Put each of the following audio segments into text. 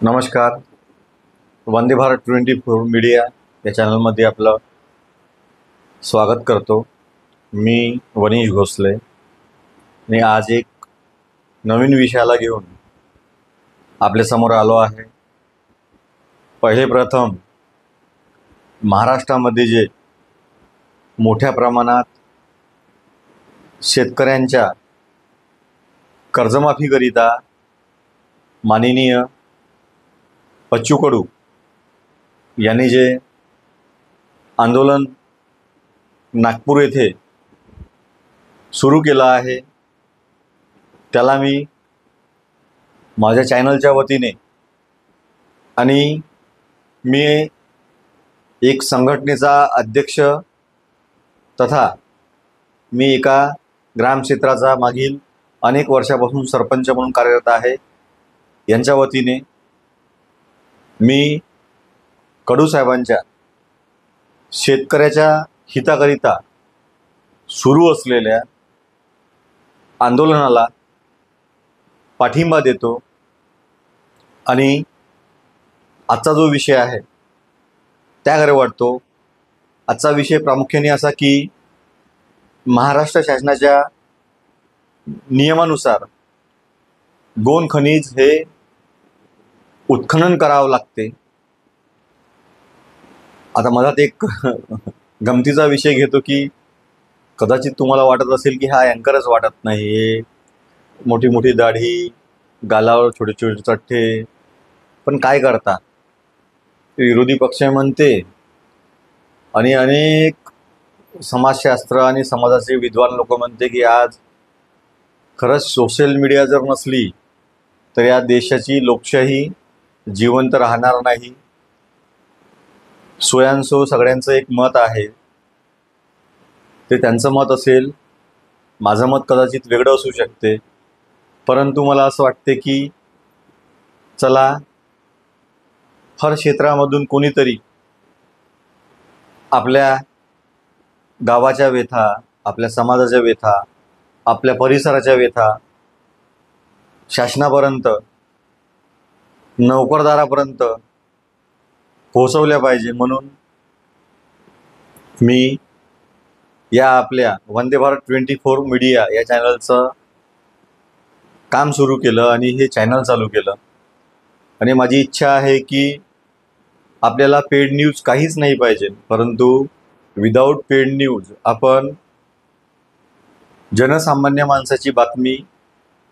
नमस्कार. वंदे भारत 24 मीडिया या चॅनलमध्ये आपलं स्वागत करतो. मी वनीश भोसले आणि आज एक नवीन विषयाला घेऊन आपल्यासमोर आलो आहे. पहिले प्रथम महाराष्ट्रामध्ये जे मोठ्या प्रमाणात शेतकऱ्यांच्या कर्जमाफीकरिता माननीय बच्चू कडू यांनी जे आंदोलन नागपूर येथे सुरू केलं आहे, त्याला मी माझ्या चॅनलच्या वतीने आणि मी एक संघटनेचा अध्यक्ष तथा मी एका ग्रामक्षेत्राचा मागील अनेक वर्षापासून सरपंच म्हणून कार्यरत आहे, यांच्या वतीने मी कडू साहेबांच्या शेतकऱ्याच्या हिताकरिता सुरू असलेल्या आंदोलनाला पाठिंबा देतो. आणि आजचा जो विषय आहे त्याकडे वाटतो. आजचा विषय प्रामुख्याने असा की महाराष्ट्र शासनाच्या नियमानुसार गोंड खनिज हे उत्खनन करावं लागते. आता मधात एक गमतीचा विषय घेतो की कदाचित तुम्हाला वाटत असेल की हा अँकरच वाटत नाही, मोठी मोठी दाढी, गालावर छोटे छोटे चठ्ठे, पण काय करता, विरोधी पक्ष म्हणते आणि अनेक समाजशास्त्र आणि समाजाचे विद्वान लोक म्हणते की आज खरंच सोशल मीडिया जर नसली तर या देशाची लोकशाही जिवंत राहणार नाही. सोयांसो सगळ्यांचं एक मत आहे, ते त्यांचं मत असेल, माझं मत कदाचित वेगळं असू शकते, परंतु मला असं वाटते की चला हर क्षेत्रामधून कोणीतरी आपल्या गावाच्या व्यथा, आपल्या समाजाच्या व्यथा, आपल्या परिसराच्या व्यथा शासनापर्यंत, नोकरदारापर्यंत पोहोचवल्या पाहिजे. म्हणून मी या आपल्या वंदे भारत 24 मीडिया या चॅनलचं काम सुरू केलं आणि हे चॅनल चालू केलं. आणि माझी इच्छा आहे की आपल्याला पेड न्यूज काहीच नाही पाहिजे, परंतु विदाऊट पेड न्यूज आपण जनसामान्य माणसाची बातमी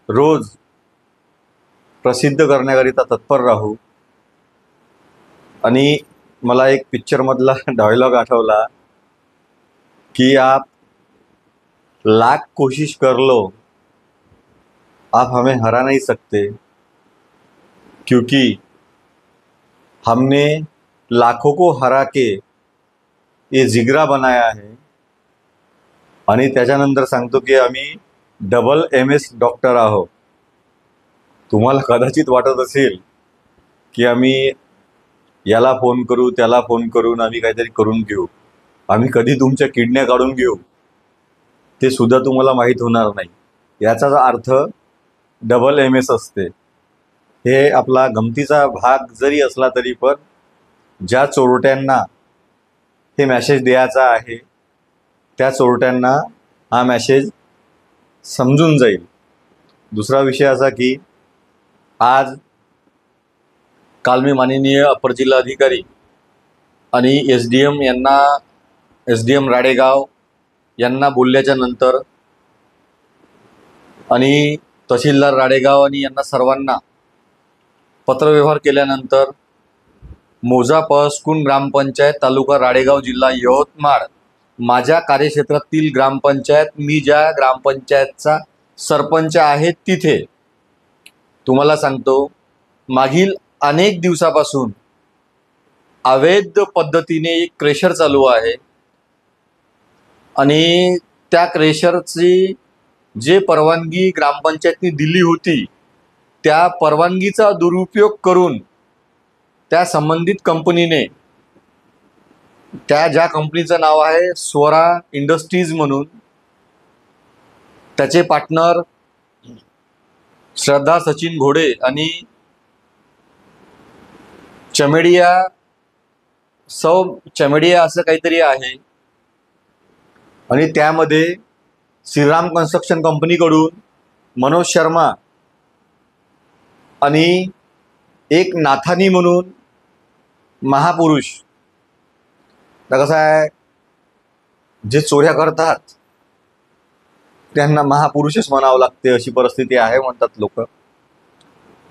रोज प्रसिद्ध करण्याकरिता तत्पर राहू. आणि मला एक पिक्चरमधला डायलॉग आठवला कि आप लाख कोशिश कर लो, आप हमें हरा नहीं सकते, क्योंकि हमने लाखों को हरा के ये जिगरा बनाया है. आणि त्याच्यानंतर सांगतो की आम्ही डबल MS डॉक्टर आहोत. तुम्हाला कदाचित वाटत असेल की आम्ही याला फोन करू, त्याला फोन करून आम्ही काहीतरी करून घेऊ, आम्ही कधी तुमच्या किडन्या काढून घेऊ ते सुद्धा तुम्हाला माहीत होणार नाही. याचाच अर्थ डबल MS असते. हे आपला गमतीचा भाग जरी असला तरी पण ज्या चोरट्यांना हे मॅसेज द्यायचा आहे त्या चोरट्यांना हा मॅसेज समजून जाईल. दुसरा विषय असा की आज काल मी माननीय अपर जिल्हाधिकारी आणि SDM राडेगाव यांना बोलल्याच्या नंतर आणि तहसीलदार राडेगाव आणि यांना सर्वांना पत्रव्यवहार केल्यानंतर मोजा पळसकुंड ग्रामपंचायत तालुका राडेगाव जिल्हा यवतमाळ माझ्या कार्यक्षेत्रातील ग्रामपंचायत, मी ज्या ग्रामपंचायतचा सरपंच आहे तिथे तुम्हाला सांगतो, मागील अनेक दिवसापासून अवैध पद्धतीने एक क्रेशर चालू आहे. आणि त्या क्रेशरची जे परवानगी ग्रामपंचायतनी दिली होती त्या परवानगीचा दुरुपयोग करून त्या संबंधित कंपनीने, त्या ज्या कंपनीचं नाव आहे स्वरा इंडस्ट्रीज म्हणून, त्याचे पार्टनर श्रद्धा सचिन घोडे आणि चमेडिया असं काहीतरी आहे आणि त्यामध्ये श्रीराम कन्स्ट्रक्शन कंपनीकडून मनोज शर्मा आणि एक नाथानी म्हणून महापुरुष, तर कसं आहे, जे चोऱ्या करतात त्यांना महापुरुषच म्हणावं लागते अशी परिस्थिती आहे म्हणतात लोक.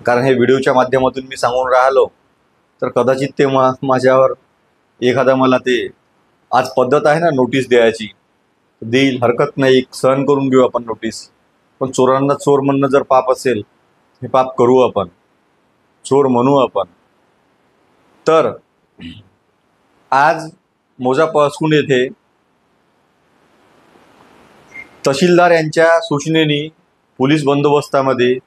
कारण हे व्हिडिओच्या माध्यमातून मी सांगून राहिलो तर कदाचित ते माझ्यावर एखादा, मला ते आज पद्धत आहे ना नोटीस द्यायची, देईल, हरकत नाही, सहन करून घेऊ आपण नोटीस. पण चोरांना चोर म्हणणं जर पाप असेल, हे पाप करू आपण, चोर म्हणू आपण. तर आज मोजा पळसकुंड येथे तहसीलदार यांच्या सूचनेने पोलीस बंदोबस्तामध्ये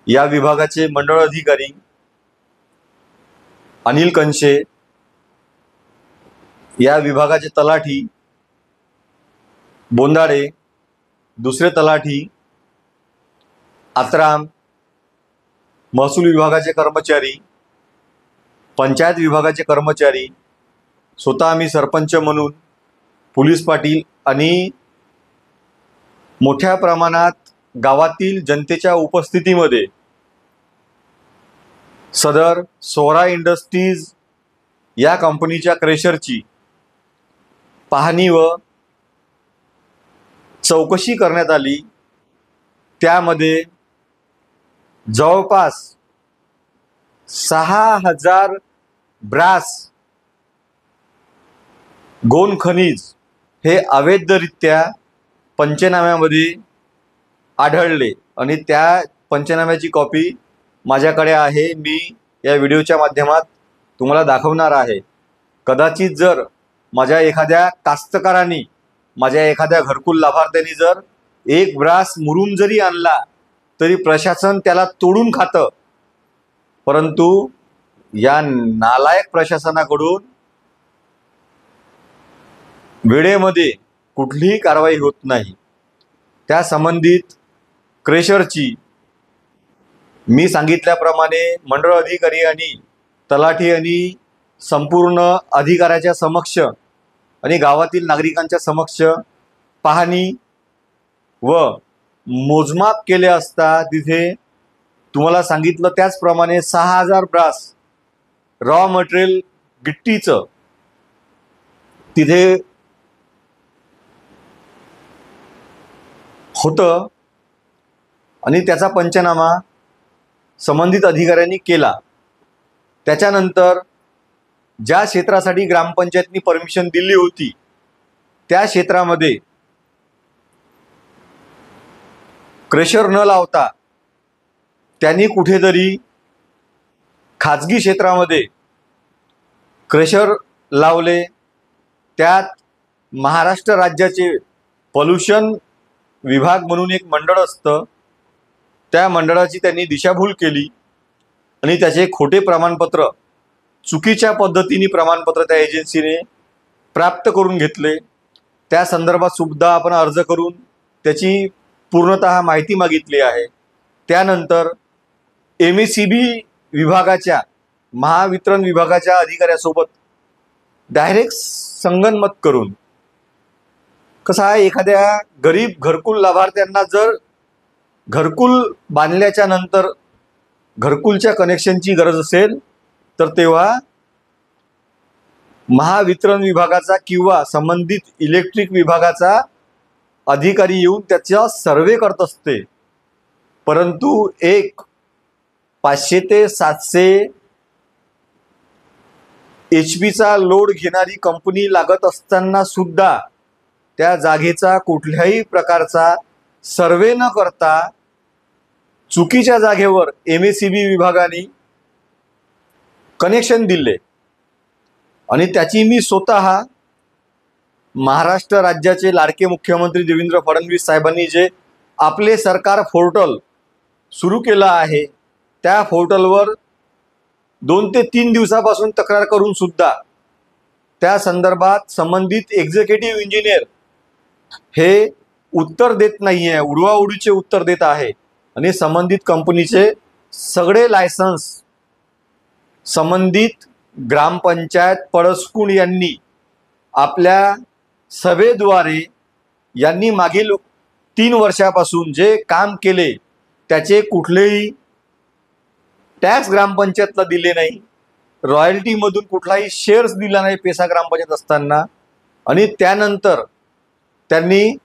या विभागाचे मंडळ अधिकारी अनिल कंशे, या विभागाचे तलाठी बोंदाडे, दुसरे तलाठी आत्राम, महसूल विभागाचे कर्मचारी, पंचायत विभागाचे कर्मचारी, स्वतः आम्ही सरपंच म्हणून, पोलीस पाटील आणि मोठ्या प्रमाणात गावातील जनतेच्या उपस्थितीमध्ये सदर सोहरा इंडस्ट्रीज या कंपनीच्या क्रेशरची पाहणी व चौकशी करण्यात आली. त्यामध्ये जवळपास 6,000 ब्रास गोन खनिज हे अवैधरित्या पंचनाम्यामध्ये आढळले आणि त्या पंचनाम्याची कॉपी माझ्याकडे आहे. मी या व्हिडिओच्या माध्यमात तुम्हाला दाखवणार आहे. कदाचित जर माझ्या एखाद्या कास्तकारांनी, माझ्या एखाद्या घरकुल लाभार्थ्यांनी जर एक ब्रास मुरुम जरी आणला तरी प्रशासन त्याला तोडून खातं. परंतु या नालायक प्रशासनाकडून वेळेमध्ये कुठलीही कारवाई होत नाही. त्या संबंधित क्रेशरची मी सांगितल्याप्रमाणे मंडळ अधिकारी आणि तलाठी आणि संपूर्ण अधिकाऱ्याच्या समक्ष आणि गावातील नागरिकांच्या समक्ष पाहणी व मोजमाप केले असता तिथे तुम्हाला सांगितलं त्याचप्रमाणे 6,000 ब्रास रॉ मटेरियल गिट्टीचं तिथे होतं आणि त्याचा पंचनामा संबंधित अधिकाऱ्यांनी केला. त्याच्यानंतर ज्या क्षेत्रासाठी ग्रामपंचायतनी परमिशन दिली होती त्या क्षेत्रामध्ये क्रेशर न लावता त्यांनी कुठेतरी खाजगी क्षेत्रामध्ये क्रेशर लावले. त्यात महाराष्ट्र राज्याचे पोल्युशन विभाग म्हणून एक मंडळ असतं, त्या मंडळाची त्यांनी दिशाभूल केली आणि त्याचे खोटे प्रमाणपत्र, चुकीच्या पद्धतीने प्रमाणपत्र त्या एजन्सीने प्राप्त करून घेतले. त्या संदर्भात सुद्धा आपण अर्ज करून त्याची पूर्णतः माहिती मागितली आहे. त्यानंतर MECB विभागाच्या, महावितरण विभागाच्या अधिकाऱ्यासोबत डायरेक्ट संगनमत करून, कसं आहे, एखाद्या गरीब घरकुल लाभार्थ्यांना जर घरकुल बांधल्याच्या नंतर घरकुलच्या कनेक्शनची गरज असेल तर तेव्हा महावितरण विभागाचा किंवा संबंधित इलेक्ट्रिक विभागाचा अधिकारी येऊन त्याचा सर्वे करत असते. परंतु एक 500 ते 700 HP लोड घेणारी कंपनी लागत असताना सुद्धा त्या जागेचा कुठल्याही प्रकारचा सर्वे न करता चुकीच्या जागेवर MECB विभागाने कनेक्शन दिले आणि त्याची मी स्वतः महाराष्ट्र राज्याचे लाडके मुख्यमंत्री देवेंद्र फडणवीस साहेबांनी जे आपले सरकार पोर्टल सुरू केलं आहे त्या पोर्टलवर 2 ते 3 दिवसापासून तक्रार करून सुद्धा त्या संदर्भात संबंधित एक्झिक्युटिव्ह इंजिनियर हे उत्तर देत नाही आहे, उडवाउडीचे उत्तर देत आहे आणि संबंधित कंपनीचे सगळे लायसन्स संबंधित ग्रामपंचायत पळसकुंड यांनी आपल्या सभेद्वारे यांनी मागील 3 वर्षापासून जे काम केले त्याचे कुठलेही टॅक्स ग्रामपंचायतला दिले नाही, रॉयल्टीमधून कुठलाही शेअर्स दिला नाही पेसा ग्रामपंचायत असताना, आणि त्यानंतर त्यांनी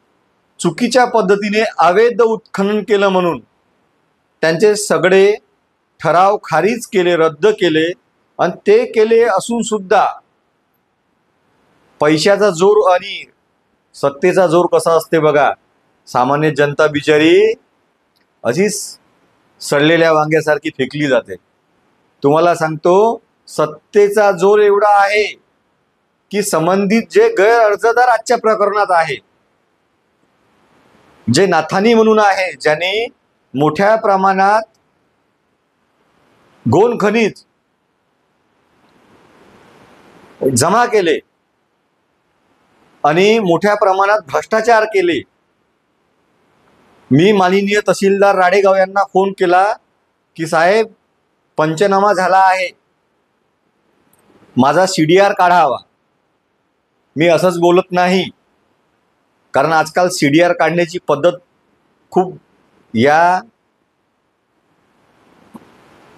चुकीच्या पद्धतीने अवैध उत्खनन केलं म्हणून त्यांचे सगळे ठराव खारिज केले, रद्द केले. आणि ते केले असून सुद्धा पैशाचा जोर आणि सत्तेचा जोर कसा असते बघा. सामान्य जनता बिचारी अशीच सडलेल्या वांग्यासारखी फेकली जाते. तुम्हाला सांगतो, सत्तेचा जोर एवढा आहे की संबंधित जे गैर अर्जदार आजच्या प्रकरणात आहे, जे नाथानी म्हणून आहे, ज्याने मोठ्या प्रमाणात गोन खनिज जमा केले आणि मोठ्या प्रमाणात भ्रष्टाचार केले. मी माननीय तहसीलदार राडेगाव यांना फोन केला की साहेब, पंचनामा झाला आहे, माझा CDR काढावा. मी असंच बोलत नाही, कारण आजकाल CDR काढण्याची पद्धत खूप या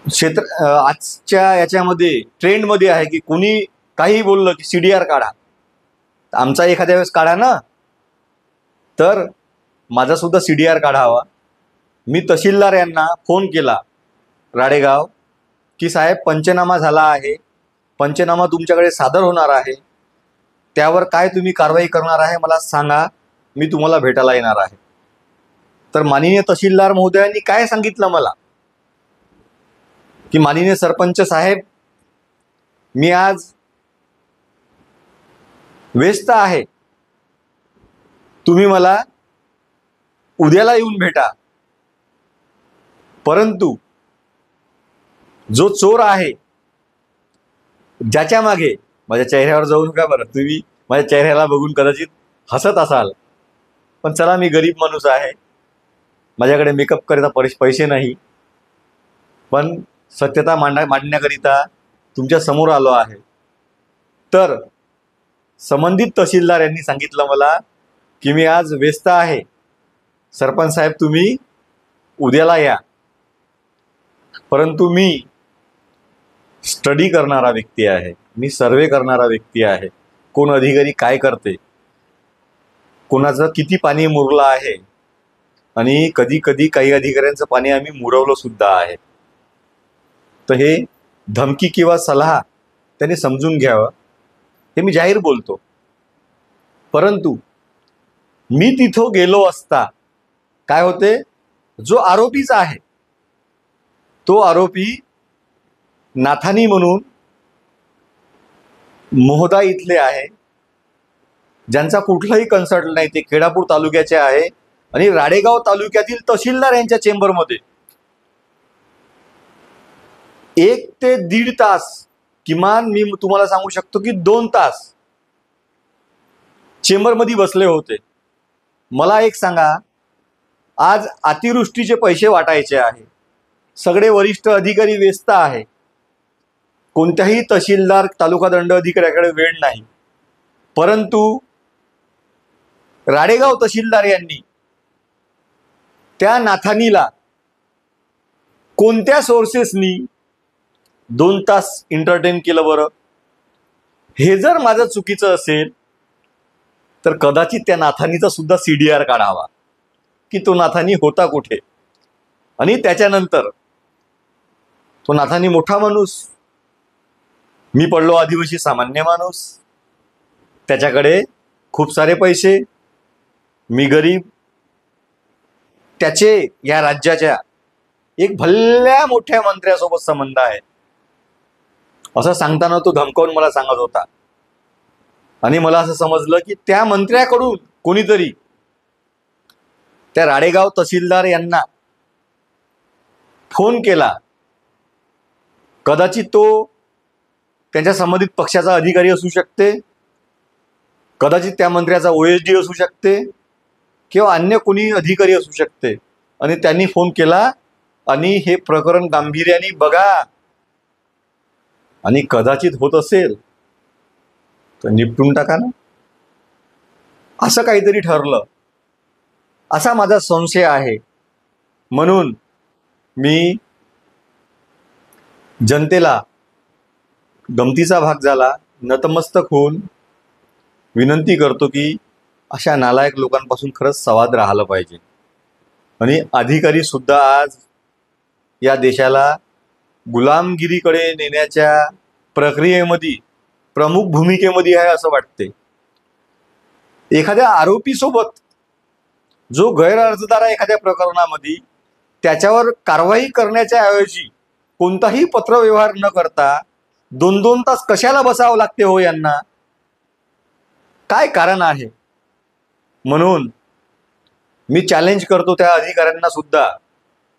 आजच्या याच्यामध्ये ट्रेंडमध्ये आहे की कोणी काही बोललं की CDR काढा. आमचा एखाद्या वेळेस काढा ना, तर माझा सुद्धा CDR काढावा. मी तहसीलदार यांना फोन केला राडेगाव की साहेब, पंचनामा झाला आहे, पंचनामा तुमच्याकडे सादर होणार आहे, त्यावर काय तुम्ही कारवाई करणार आहे मला सांगा, मी तुम्हाला भेटायला येणार आहे. तर माननीय तहसीलदार महोदयांनी काय सांगितलं मला की माननीय सरपंच साहेब, मी आज व्यस्त आहे, तुम्ही मला उद्याला येऊन भेटा. परंतु जो चोर आहे, ज्याच्या मागे, माझ्या चेहऱ्यावर जाऊन का बरं, तुम्ही माझ्या चेहऱ्याला बघून कदाचित हसत असाल, पण चला, मी गरीब माणूस आहे, माझ्याकडे मेकअप करिता पैसे नाही, पण सत्यता मांडण्याकरिता तुमच्या समोर आलो आहे. तर संबंधित तहसीलदार यांनी सांगितलं मला की मी आज व्यस्त आहे, सरपंच साहेब तुम्ही उद्याला या. परंतु मी स्टडी करणारा व्यक्ती आहे, मी सर्वे करणारा व्यक्ती आहे, कोण अधिकारी काय करते, कोणाचं किती पाणी मुरलं आहे, आणि कधी कधी काही अधिकाऱ्यांचं पाणी आम्ही मुरवलं सुद्धा आहे. तर हे धमकी किंवा सल्ला त्यांनी समजून घ्यावं, हे मी जाहीर बोलतो. परंतु मी तिथं गेलो असता काय होते, जो आरोपीचा आहे तो आरोपी नाथानी म्हणून मोहदा इथले आहे, ज्यांचा कुठलाही कन्सल्ट नाही, ते केडापूर तालुक्याचे आहे, आणि राडेगाव तालुक्यातील तहसीलदार यांच्या चेंबरमध्ये 1 ते 1.5 तास, किमान मी तुम्हाला सांगू शकतो की 2 तास चेंबरमध्ये बसले होते. मला एक सांगा, आज अतिवृष्टीचे पैसे वाटायचे आहे, सगळे वरिष्ठ अधिकारी व्यस्त आहे, कोणत्याही तहसीलदार तालुका दंड अधिकाऱ्याकडे वेळ नाही. परंतु राडेगाव तहसीलदार यांनी त्या नाथानीला कोणत्या सोर्सेसनी 2 तास एंटरटेन केलं बरं? हे जर माझं चुकीचं असेल तर कदाचित त्या नाथानीचा सुद्धा CDR काढावा की तो नाथानी होता कुठे. आणि त्याच्यानंतर तो नाथानी मोठा माणूस, मी पडलो आदिवासी सामान्य माणूस, त्याच्याकडे खूप सारे पैसे, मी गरीब, त्याचे या राज्याच्या एक भल्या मोठ्या मंत्र्यासोबत संबंध आहे असं सांगताना तो धमकावून मला सांगत होता. आणि मला असं समजलं की त्या मंत्र्याकडून कोणीतरी त्या राडेगाव तहसीलदार यांना फोन केला. कदाचित तो त्यांच्या संबंधित पक्षाचा अधिकारी असू शकते, कदाचित त्या मंत्र्याचा OSD असू शकते, किंवा अन्य कोणी अधिकारी असू शकते. आणि त्यांनी फोन केला आणि हे प्रकरण गांभीर्याने बघा, आणि कदाचित होत असेल तर निपटून टाका ना. असं काहीतरी ठरलं असा माझा संशय आहे. म्हणून मी जनतेला गमतीचा भाग झाला नतमस्तक होऊन विनंती करतो की अशा नालायक लोकांपासून खरंच सावध राहिलं पाहिजे. आणि अधिकारी सुद्धा आज या देशाला गुलामगिरीकडे नेण्याच्या प्रक्रियेमध्ये प्रमुख भूमिकेमध्ये आहे असं वाटते. एखाद्या आरोपीसोबत जो गैरअर्जदार आहे एखाद्या प्रकरणामध्ये त्याच्यावर कारवाई करण्याच्या ऐवजी कोणताही पत्रव्यवहार न करता 2-2 तास कशाला बसावं लागते हो यांना? काय कारण आहे? म्हणून मी चॅलेंज करतो त्या अधिकाऱ्यांना सुद्धा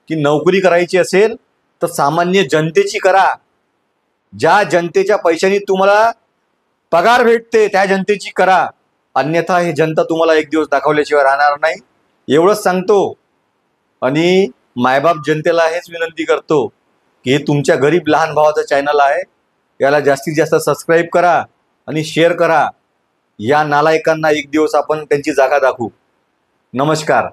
की नोकरी करायची असेल तर सामान्य जनतेची करा. ज्या जनतेच्या पैशांनी तुम्हाला पगार भेटते त्या जनतेची करा. अन्यथा हे जनता तुम्हाला एक दिवस दाखवल्याशिवाय राहणार नाही. एवढंच सांगतो. आणि मायबाप जनतेला हेच विनंती करतो की हे तुमच्या गरीब लहान भावाचं चॅनल आहे, याला जास्तीत जास्त सबस्क्राईब करा आणि शेअर करा. या नालायकांना एक दिवस आपण त्यांची जागा दाखवू. नमस्कार.